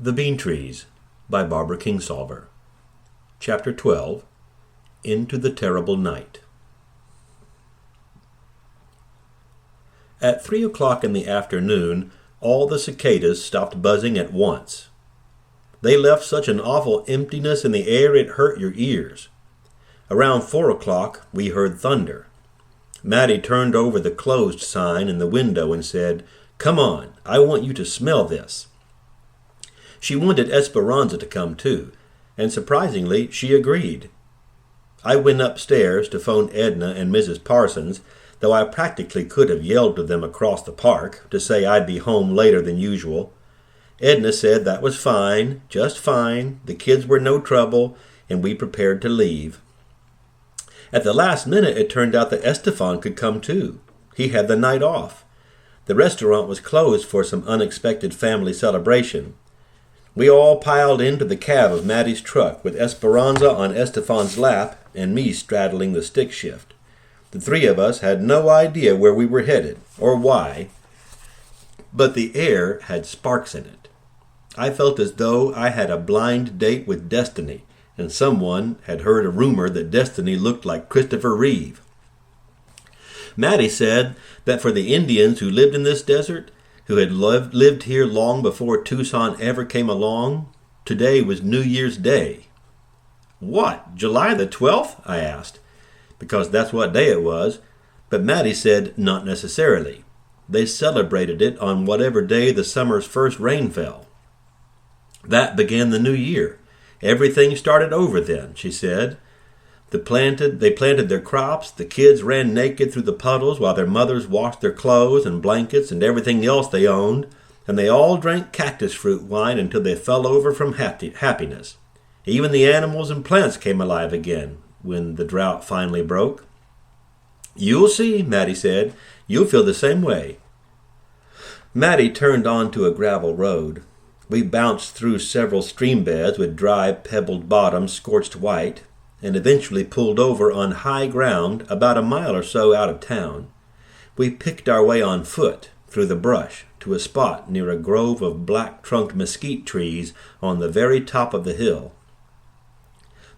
The Bean Trees by Barbara Kingsolver. Chapter 12. Into the Terrible Night. At 3 o'clock in the afternoon, all the cicadas stopped buzzing at once. They left such an awful emptiness in the air it hurt your ears. Around 4 o'clock, we heard thunder. Mattie turned over the closed sign in the window and said, "Come on, I want you to smell this." She wanted Esperanza to come too, and surprisingly, she agreed. I went upstairs to phone Edna and Mrs. Parsons, though I practically could have yelled to them across the park to say I'd be home later than usual. Edna said that was fine, just fine, the kids were no trouble, and we prepared to leave. At the last minute, it turned out that Estefan could come too. He had the night off. The restaurant was closed for some unexpected family celebration. We all piled into the cab of Mattie's truck, with Esperanza on Estefan's lap and me straddling the stick shift. The three of us had no idea where we were headed, or why, but the air had sparks in it. I felt as though I had a blind date with Destiny, and someone had heard a rumor that Destiny looked like Christopher Reeve. Mattie said that for the Indians who lived in this desert, who had lived here long before Tucson ever came along, today was New Year's Day. "What, July the 12th?" I asked, because that's what day it was, but Mattie said not necessarily. They celebrated it on whatever day the summer's first rain fell. That began the new year. Everything started over then, she said. They planted their crops, the kids ran naked through the puddles while their mothers washed their clothes and blankets and everything else they owned, and they all drank cactus fruit wine until they fell over from happiness. Even the animals and plants came alive again when the drought finally broke. "You'll see," Mattie said. "You'll feel the same way." Mattie turned onto a gravel road. We bounced through several stream beds with dry, pebbled bottoms scorched white, and eventually pulled over on high ground about a mile or so out of town. We picked our way on foot through the brush to a spot near a grove of black-trunked mesquite trees on the very top of the hill.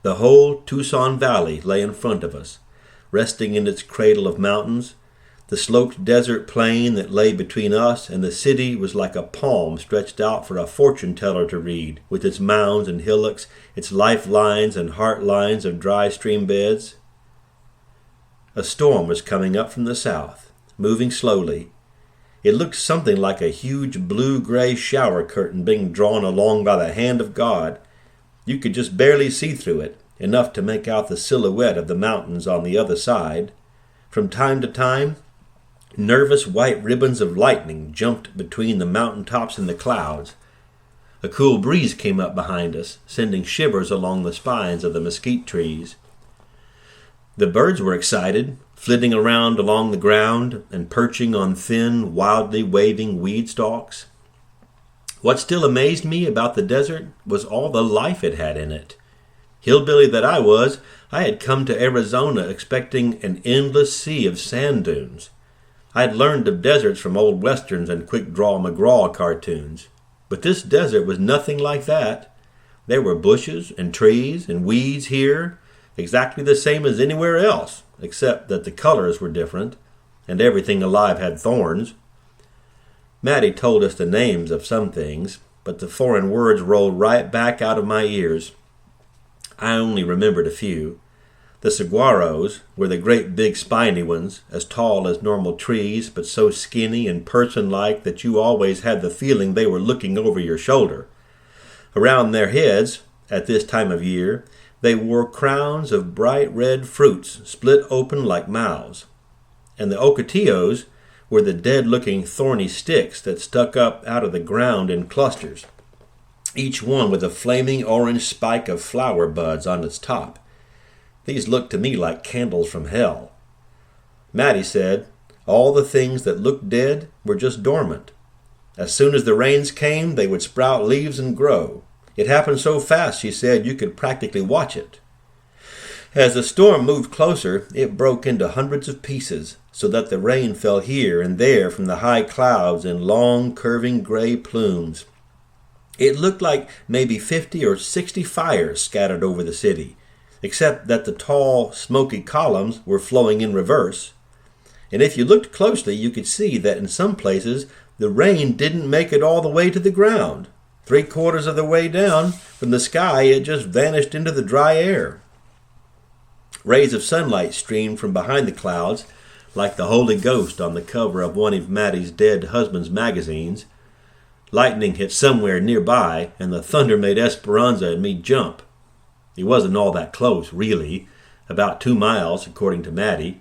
The whole Tucson Valley lay in front of us, resting in its cradle of mountains. The sloped desert plain that lay between us and the city was like a palm stretched out for a fortune-teller to read, with its mounds and hillocks, its lifelines and heart lines of dry stream beds. A storm was coming up from the south, moving slowly. It looked something like a huge blue-gray shower curtain being drawn along by the hand of God. You could just barely see through it, enough to make out the silhouette of the mountains on the other side. From time to time, nervous white ribbons of lightning jumped between the mountain tops and the clouds. A cool breeze came up behind us, sending shivers along the spines of the mesquite trees. The birds were excited, flitting around along the ground and perching on thin, wildly waving weed stalks. What still amazed me about the desert was all the life it had in it. Hillbilly that I was, I had come to Arizona expecting an endless sea of sand dunes. I'd learned of deserts from old westerns and quick-draw McGraw cartoons, but this desert was nothing like that. There were bushes and trees and weeds here, exactly the same as anywhere else, except that the colors were different, and everything alive had thorns. Mattie told us the names of some things, but the foreign words rolled right back out of my ears. I only remembered a few. The saguaros were the great big spiny ones, as tall as normal trees, but so skinny and person-like that you always had the feeling they were looking over your shoulder. Around their heads, at this time of year, they wore crowns of bright red fruits split open like mouths. And the ocotillos were the dead-looking thorny sticks that stuck up out of the ground in clusters, each one with a flaming orange spike of flower buds on its top. These looked to me like candles from hell. Mattie said all the things that looked dead were just dormant. As soon as the rains came, they would sprout leaves and grow. It happened so fast, she said, you could practically watch it. As the storm moved closer, it broke into hundreds of pieces, so that the rain fell here and there from the high clouds in long, curving gray plumes. It looked like maybe 50 or 60 fires scattered over the city, except that the tall, smoky columns were flowing in reverse. And if you looked closely, you could see that in some places the rain didn't make it all the way to the ground. 3/4 of the way down from the sky, it just vanished into the dry air. Rays of sunlight streamed from behind the clouds, like the Holy Ghost on the cover of one of Mattie's dead husband's magazines. Lightning hit somewhere nearby, and the thunder made Esperanza and me jump. It wasn't all that close, really, about 2 miles, according to Mattie.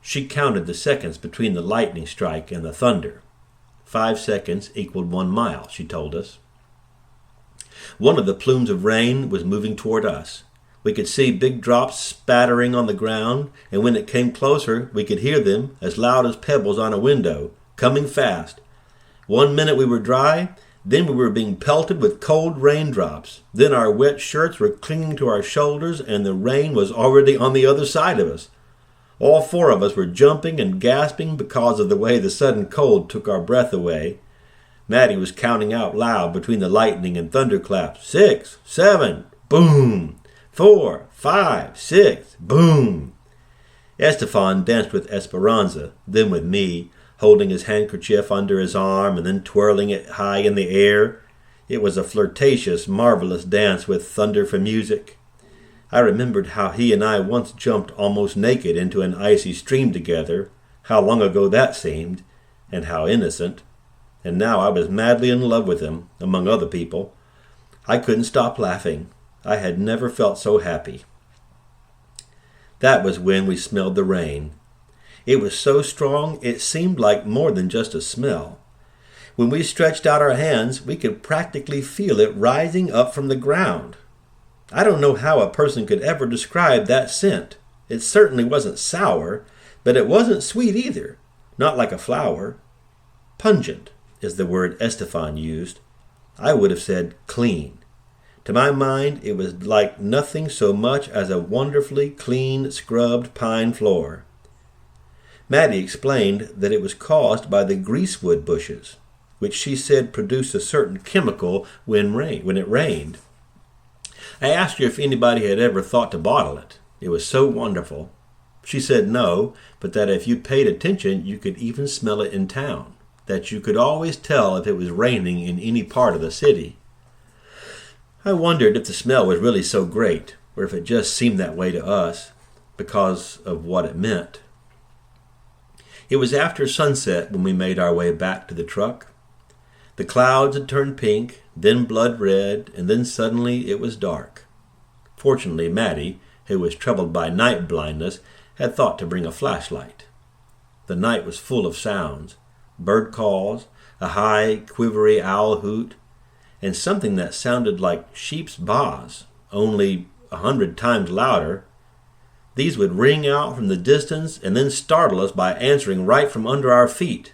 She counted the seconds between the lightning strike and the thunder. 5 seconds equaled 1 mile, she told us. One of the plumes of rain was moving toward us. We could see big drops spattering on the ground, and when it came closer, we could hear them, as loud as pebbles on a window, coming fast. 1 minute we were dry, then we were being pelted with cold raindrops. Then our wet shirts were clinging to our shoulders, and the rain was already on the other side of us. All 4 of us were jumping and gasping because of the way the sudden cold took our breath away. Mattie was counting out loud between the lightning and thunderclaps. 6, 7, boom! 4, 5, 6, boom! Estefan danced with Esperanza, then with me, holding his handkerchief under his arm and then twirling it high in the air. It was a flirtatious, marvelous dance with thunder for music. I remembered how he and I once jumped almost naked into an icy stream together, how long ago that seemed, and how innocent. And now I was madly in love with him, among other people. I couldn't stop laughing. I had never felt so happy. That was when we smelled the rain. It was so strong it seemed like more than just a smell. When we stretched out our hands, we could practically feel it rising up from the ground. I don't know how a person could ever describe that scent. It certainly wasn't sour, but it wasn't sweet either, not like a flower. Pungent is the word Estefan used. I would have said clean. To my mind, it was like nothing so much as a wonderfully clean, scrubbed pine floor. Mattie explained that it was caused by the greasewood bushes, which she said produced a certain chemical when it rained. I asked her if anybody had ever thought to bottle it. It was so wonderful. She said no, but that if you paid attention, you could even smell it in town, that you could always tell if it was raining in any part of the city. I wondered if the smell was really so great, or if it just seemed that way to us, because of what it meant. It was after sunset when we made our way back to the truck. The clouds had turned pink, then blood red, and then suddenly it was dark. Fortunately, Mattie, who was troubled by night blindness, had thought to bring a flashlight. The night was full of sounds, bird calls, a high, quivery owl hoot, and something that sounded like sheep's baas, only 100 times louder. These would ring out from the distance and then startle us by answering right from under our feet.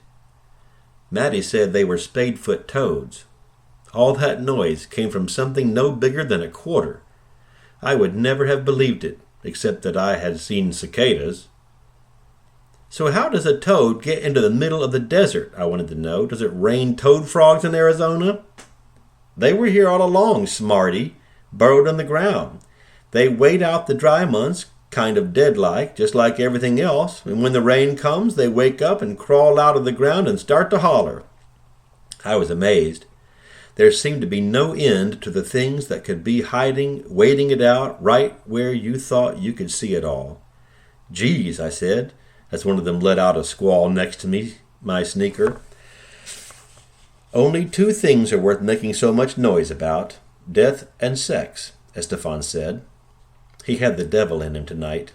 Mattie said they were spadefoot toads. All that noise came from something no bigger than a quarter. I would never have believed it, except that I had seen cicadas. So how does a toad get into the middle of the desert, I wanted to know. Does it rain toad frogs in Arizona? They were here all along, smarty, burrowed in the ground. They wait out the dry months, kind of dead-like, just like everything else, and when the rain comes, they wake up and crawl out of the ground and start to holler. I was amazed. There seemed to be no end to the things that could be hiding, waiting it out, right where you thought you could see it all. Geez, I said, as one of them let out a squall next to me, my sneaker. Only 2 things are worth making so much noise about, death and sex, Estefan said. He had the devil in him tonight.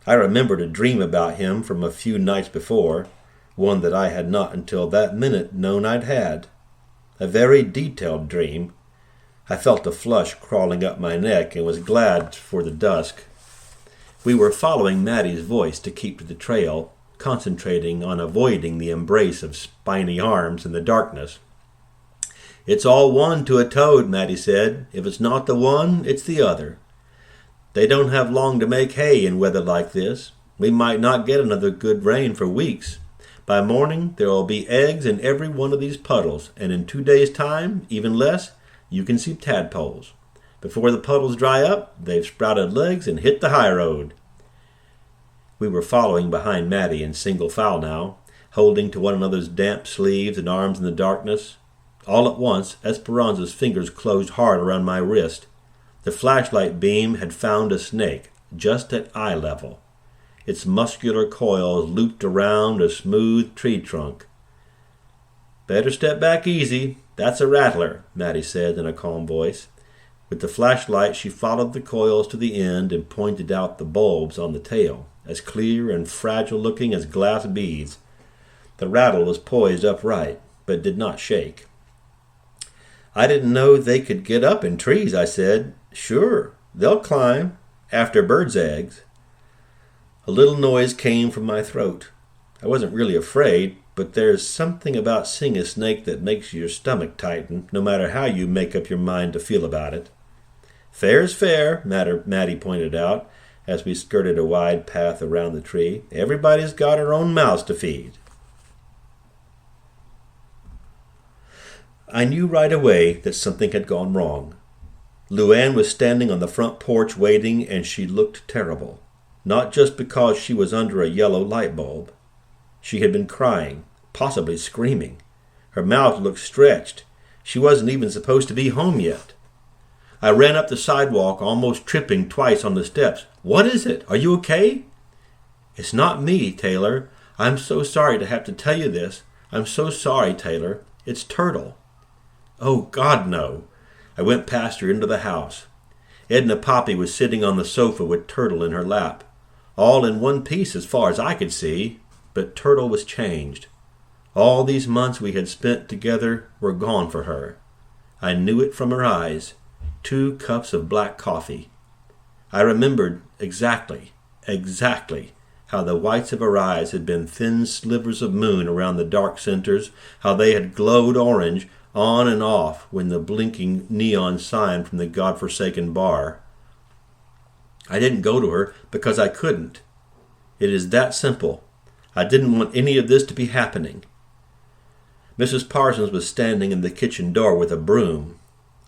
I remembered a dream about him from a few nights before, one that I had not until that minute known I'd had. A very detailed dream. I felt a flush crawling up my neck and was glad for the dusk. We were following Mattie's voice to keep to the trail, concentrating on avoiding the embrace of spiny arms in the darkness. It's all one to a toad, Mattie said. If it's not the one, it's the other. They don't have long to make hay in weather like this. We might not get another good rain for weeks. By morning, there will be eggs in every one of these puddles, and in 2 days' time, even less, you can see tadpoles. Before the puddles dry up, they've sprouted legs and hit the high road. We were following behind Maddie in single file now, holding to one another's damp sleeves and arms in the darkness. All at once, Esperanza's fingers closed hard around my wrist. The flashlight beam had found a snake, just at eye level. Its muscular coils looped around a smooth tree trunk. "Better step back easy. That's a rattler," Maddie said in a calm voice. With the flashlight, she followed the coils to the end and pointed out the bulbs on the tail, as clear and fragile-looking as glass beads. The rattle was poised upright, but did not shake. "I didn't know they could get up in trees," I said. "Sure, they'll climb, after birds' eggs." A little noise came from my throat. I wasn't really afraid, but there's something about seeing a snake that makes your stomach tighten, no matter how you make up your mind to feel about it. "Fair's fair," Maddie pointed out, as we skirted a wide path around the tree. "Everybody's got her own mouths to feed." I knew right away that something had gone wrong. Luann was standing on the front porch waiting, and she looked terrible. Not just because she was under a yellow light bulb. She had been crying, possibly screaming. Her mouth looked stretched. She wasn't even supposed to be home yet. I ran up the sidewalk, almost tripping twice on the steps. "What is it? Are you okay?" "It's not me, Taylor. I'm so sorry to have to tell you this. I'm so sorry, Taylor. It's Turtle." "Oh, God, no." I went past her into the house. Edna Poppy was sitting on the sofa with Turtle in her lap. All in one piece as far as I could see, but Turtle was changed. All these months we had spent together were gone for her. I knew it from her eyes. 2 cups of black coffee. I remembered exactly how the whites of her eyes had been thin slivers of moon around the dark centers, how they had glowed orange on and off when the blinking neon sign from the godforsaken bar. I didn't go to her because I couldn't. It is that simple. I didn't want any of this to be happening. Mrs. Parsons was standing in the kitchen door with a broom.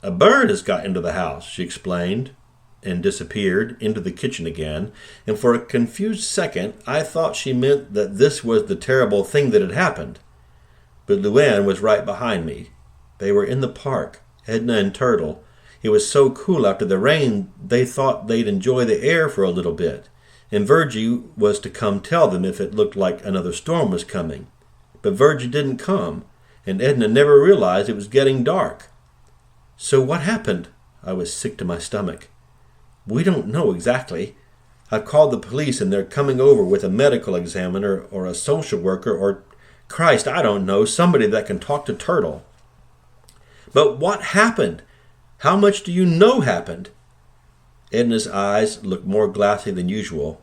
"A bird has got into the house," she explained, and disappeared into the kitchen again, and for a confused second I thought she meant that this was the terrible thing that had happened. But Luann was right behind me. They were in the park, Edna and Turtle. It was so cool after the rain they thought they'd enjoy the air for a little bit, and Virgie was to come tell them if it looked like another storm was coming. But Virgie didn't come, and Edna never realized it was getting dark. "So what happened?" I was sick to my stomach. "We don't know exactly. I've called the police and they're coming over with a medical examiner or a social worker or, Christ, I don't know, somebody that can talk to Turtle." "But what happened? How much do you know happened?" Edna's eyes looked more glassy than usual.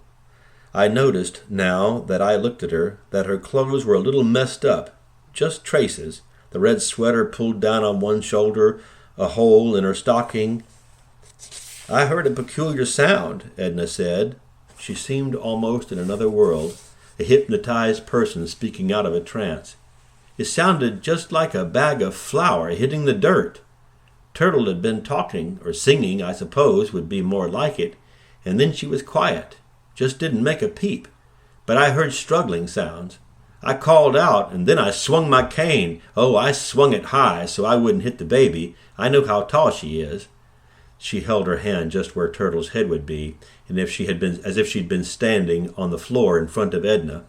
I noticed, now that I looked at her, that her clothes were a little messed up, just traces, the red sweater pulled down on one shoulder, a hole in her stocking. "I heard a peculiar sound," Edna said. She seemed almost in another world, a hypnotized person speaking out of a trance. "It sounded just like a bag of flour hitting the dirt. Turtle had been talking, or singing, I suppose would be more like it, and then she was quiet, just didn't make a peep. But I heard struggling sounds. I called out, and then I swung my cane. Oh, I swung it high so I wouldn't hit the baby. I know how tall she is." She held her hand just where Turtle's head would be, and as if she'd been standing on the floor in front of Edna.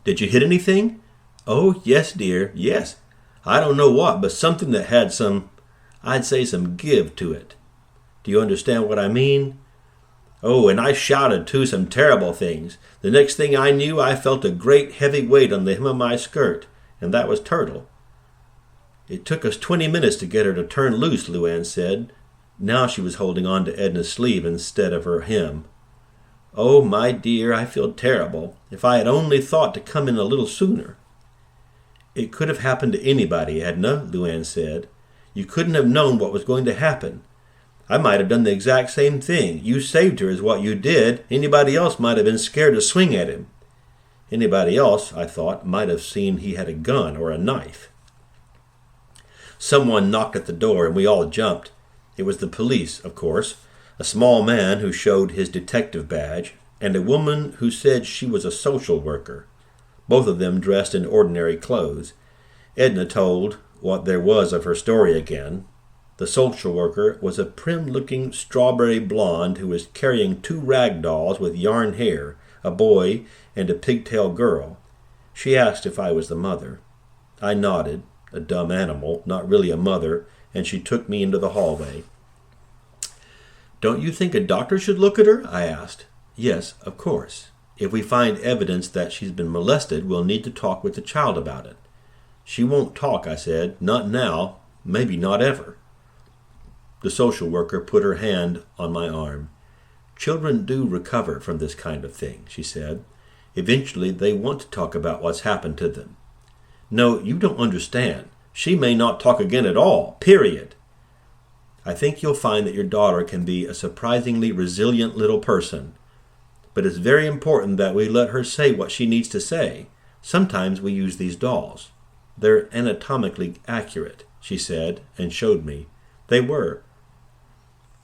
"Did you hit anything?" "Oh, yes, dear, yes. I don't know what, but something that had I'd say some give to it. Do you understand what I mean? Oh, and I shouted, too, some terrible things. The next thing I knew, I felt a great heavy weight on the hem of my skirt, and that was Turtle." "It took us 20 minutes to get her to turn loose," Luann said. Now she was holding on to Edna's sleeve instead of her hem. "Oh, my dear, I feel terrible. If I had only thought to come in a little sooner." "It could have happened to anybody, Edna," Luann said. "You couldn't have known what was going to happen. I might have done the exact same thing. You saved her is what you did. Anybody else might have been scared to swing at him. Anybody else, I thought, might have seen he had a gun or a knife." Someone knocked at the door, and we all jumped. It was the police, of course, a small man who showed his detective badge, and a woman who said she was a social worker, both of them dressed in ordinary clothes. Edna told what there was of her story again. The social worker was a prim-looking strawberry blonde who was carrying 2 rag dolls with yarn hair, a boy and a pigtail girl. She asked if I was the mother. I nodded, a dumb animal, not really a mother, and she took me into the hallway. "Don't you think a doctor should look at her?" I asked. "Yes, of course. If we find evidence that she's been molested, we'll need to talk with the child about it." "She won't talk," I said. "Not now, maybe not ever." The social worker put her hand on my arm. "Children do recover from this kind of thing," she said. "Eventually they want to talk about what's happened to them." "No, you don't understand. She may not talk again at all, period." "I think you'll find that your daughter can be a surprisingly resilient little person. But it's very important that we let her say what she needs to say. Sometimes we use these dolls. They're anatomically accurate," she said, and showed me. They were.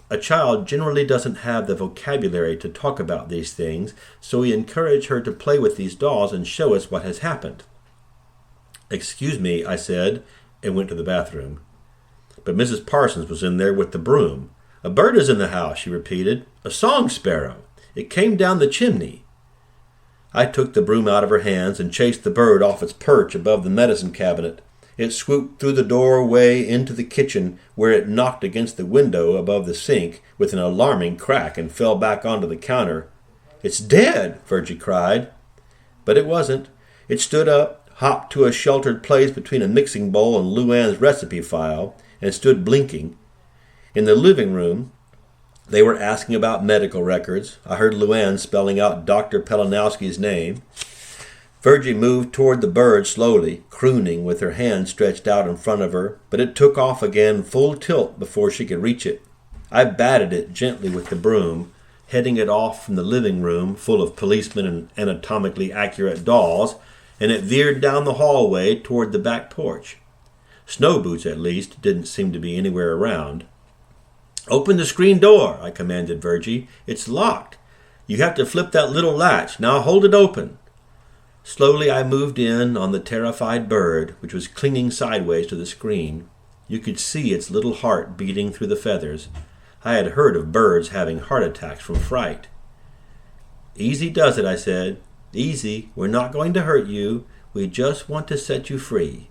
A child generally doesn't have the vocabulary to talk about these things, so we encourage her to play with these dolls and show us what has happened. "Excuse me," I said, and went to the bathroom. But Mrs. Parsons was in there with the broom. "A bird is in the house," she repeated. "A song sparrow. It came down the chimney." I took the broom out of her hands and chased the bird off its perch above the medicine cabinet. It swooped through the doorway into the kitchen, where it knocked against the window above the sink with an alarming crack and fell back onto the counter. "It's dead!" Virgie cried. But it wasn't. It stood up, hopped to a sheltered place between a mixing bowl and Luann's recipe file, and stood blinking. In the living room, they were asking about medical records. I heard Luann spelling out Dr. Pelinowski's name. Virgie moved toward the bird slowly, crooning with her hand stretched out in front of her, but it took off again full tilt before she could reach it. I batted it gently with the broom, heading it off from the living room full of policemen and anatomically accurate dolls, and it veered down the hallway toward the back porch. Snow Boots, at least, didn't seem to be anywhere around. "Open the screen door," I commanded Virgie. "It's locked. You have to flip that little latch. Now hold it open." Slowly I moved in on the terrified bird, which was clinging sideways to the screen. You could see its little heart beating through the feathers. I had heard of birds having heart attacks from fright. "Easy does it," I said. "Easy. We're not going to hurt you. We just want to set you free."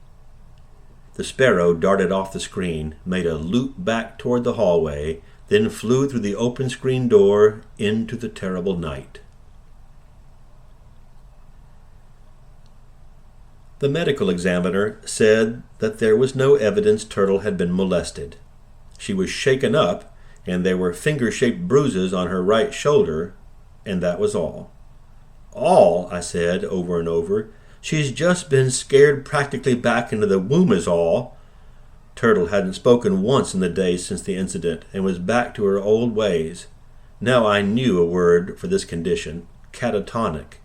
The sparrow darted off the screen, made a loop back toward the hallway, then flew through the open screen door into the terrible night. The medical examiner said that there was no evidence Turtle had been molested. She was shaken up, and there were finger-shaped bruises on her right shoulder, and that was all. "All," I said over and over. "She's just been scared practically back into the womb is all." Turtle hadn't spoken once in the days since the incident, and was back to her old ways. Now I knew a word for this condition: catatonic.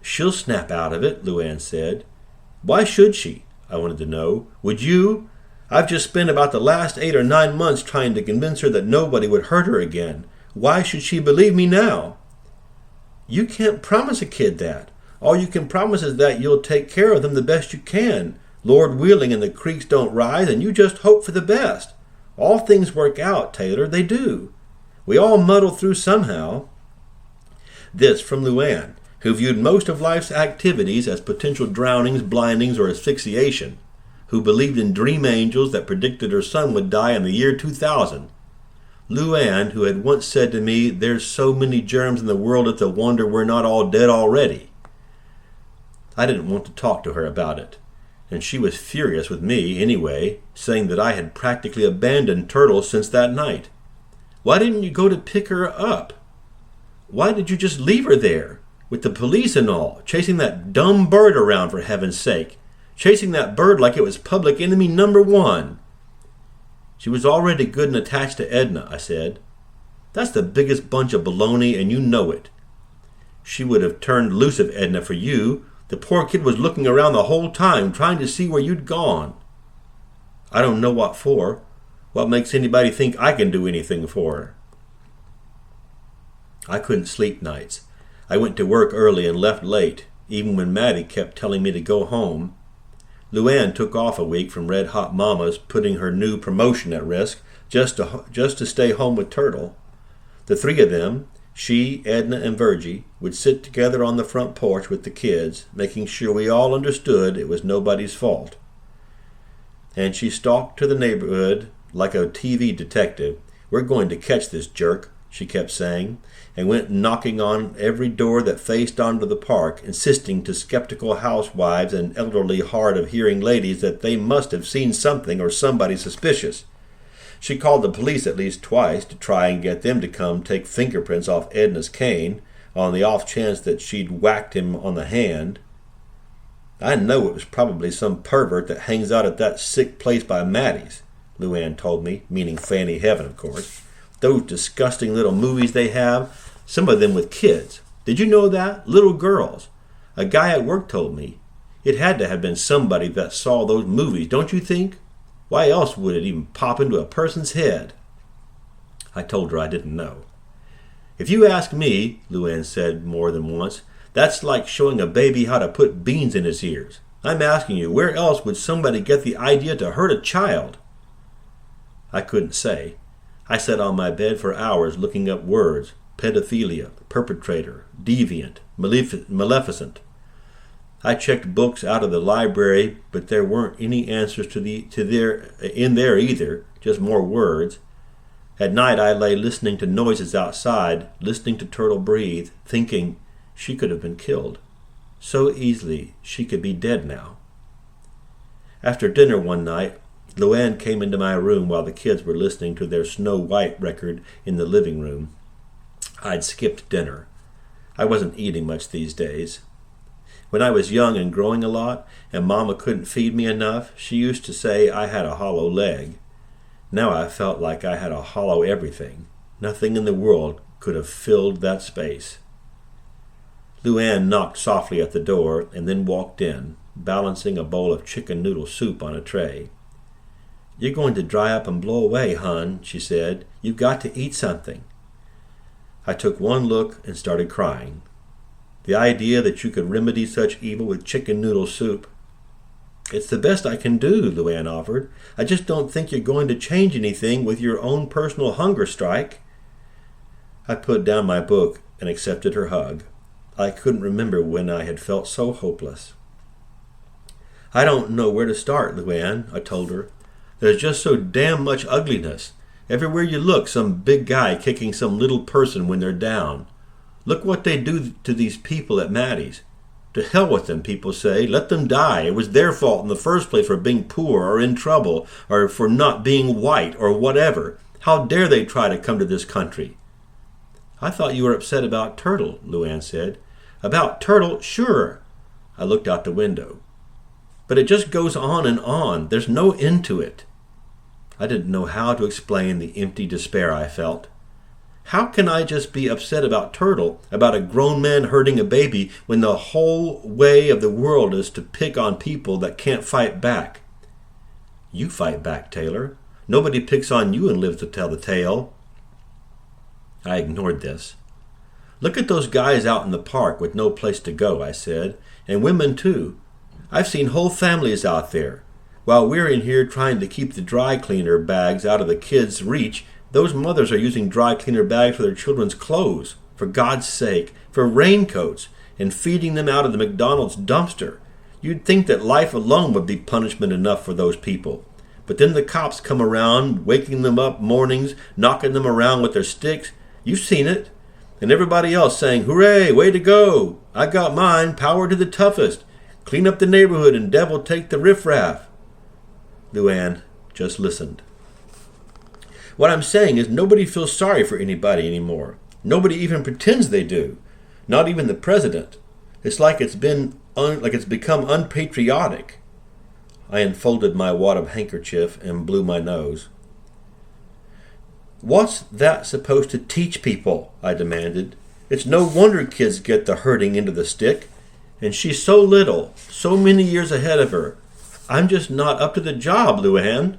"She'll snap out of it," Luann said. "Why should she?" I wanted to know. "Would you? I've just spent about the last 8 or 9 months trying to convince her that nobody would hurt her again. Why should she believe me now?" "You can't promise a kid that. All you can promise is that you'll take care of them the best you can. Lord willing and the creeks don't rise, and you just hope for the best. All things work out, Taylor, they do. We all muddle through somehow." This from Luann, who viewed most of life's activities as potential drownings, blindings, or asphyxiation, who believed in dream angels that predicted her son would die in the year 2000. Luann, who had once said to me, "There's so many germs in the world it's a wonder we're not all dead already." I didn't want to talk to her about it, and she was furious with me anyway, saying that I had practically abandoned Turtle since that night. "Why didn't you go to pick her up? Why did you just leave her there, with the police and all, chasing that dumb bird around, for heaven's sake? Chasing that bird like it was public enemy number 1. "She was already good and attached to Edna," I said. "That's the biggest bunch of baloney, and you know it. She would have turned loose of Edna for you. The poor kid was looking around the whole time, trying to see where you'd gone." I don't know what for. What makes anybody think I can do anything for her? I couldn't sleep nights. I went to work early and left late, even when Maddie kept telling me to go home. Luann took off a week from Red Hot Mama's, putting her new promotion at risk, just to stay home with Turtle. The three of them, she, Edna, and Virgie, would sit together on the front porch with the kids, making sure we all understood it was nobody's fault. And she stalked to the neighborhood like a TV detective. "We're going to catch this jerk," she kept saying, and went knocking on every door that faced onto the park, insisting to skeptical housewives and elderly hard-of-hearing ladies that they must have seen something or somebody suspicious. She called the police at least twice to try and get them to come take fingerprints off Edna's cane, on the off chance that she'd whacked him on the hand. "I know it was probably some pervert that hangs out at that sick place by Maddie's," Luann told me, meaning Fanny Heaven, of course. "Those disgusting little movies they have, some of them with kids. Did you know that? Little girls. A guy at work told me. It had to have been somebody that saw those movies, don't you think? Why else would it even pop into a person's head?" I told her I didn't know. "If you ask me," Luann said more than once, "that's like showing a baby how to put beans in his ears. I'm asking you, where else would somebody get the idea to hurt a child?" I couldn't say. I sat on my bed for hours looking up words: pedophilia, perpetrator, deviant, maleficent. I checked books out of the library, but there weren't any answers in there either, just more words. At night I lay listening to noises outside, listening to Turtle breathe, thinking she could have been killed. So easily she could be dead now. After dinner one night, Luann came into my room while the kids were listening to their Snow White record in the living room. I'd skipped dinner. I wasn't eating much these days. When I was young and growing a lot, and Mama couldn't feed me enough, she used to say I had a hollow leg. Now I felt like I had a hollow everything. Nothing in the world could have filled that space. Luann knocked softly at the door and then walked in, balancing a bowl of chicken noodle soup on a tray. "You're going to dry up and blow away, hon," she said. "You've got to eat something." I took one look and started crying. The idea that you could remedy such evil with chicken noodle soup. "It's the best I can do," Luann offered. "I just don't think you're going to change anything with your own personal hunger strike." I put down my book and accepted her hug. I couldn't remember when I had felt so hopeless. "I don't know where to start, Luann," I told her. "There's just so damn much ugliness. Everywhere you look, some big guy kicking some little person when they're down. Look what they do to these people at Maddie's. To hell with them, people say. Let them die. It was their fault in the first place for being poor or in trouble or for not being white or whatever. How dare they try to come to this country?" "I thought you were upset about Turtle," Luann said. "About Turtle? Sure." I looked out the window. "But it just goes on and on. There's no end to it." I didn't know how to explain the empty despair I felt. How can I just be upset about Turtle, about a grown man hurting a baby, when the whole way of the world is to pick on people that can't fight back? "You fight back, Taylor. Nobody picks on you and lives to tell the tale." I ignored this. "Look at those guys out in the park with no place to go," I said, "and women too. I've seen whole families out there. While we're in here trying to keep the dry cleaner bags out of the kids' reach, those mothers are using dry cleaner bags for their children's clothes, for God's sake, for raincoats, and feeding them out of the McDonald's dumpster. You'd think that life alone would be punishment enough for those people. But then the cops come around, waking them up mornings, knocking them around with their sticks. You've seen it. And everybody else saying, 'Hooray, way to go. I got mine, power to the toughest. Clean up the neighborhood and devil take the riffraff.'" Luann just listened. "What I'm saying is nobody feels sorry for anybody anymore. Nobody even pretends they do. Not even the president. It's like it's become unpatriotic." I unfolded my wad of handkerchief and blew my nose. "What's that supposed to teach people?" I demanded. "It's no wonder kids get the hurting into the stick. And she's so little, so many years ahead of her. I'm just not up to the job, Luann.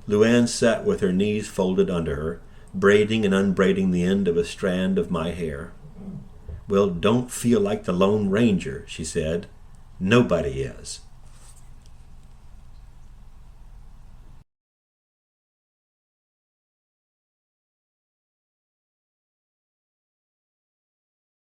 Luann sat with her knees folded under her, braiding and unbraiding the end of a strand of my hair. Well, don't feel like the Lone Ranger, she said. Nobody is.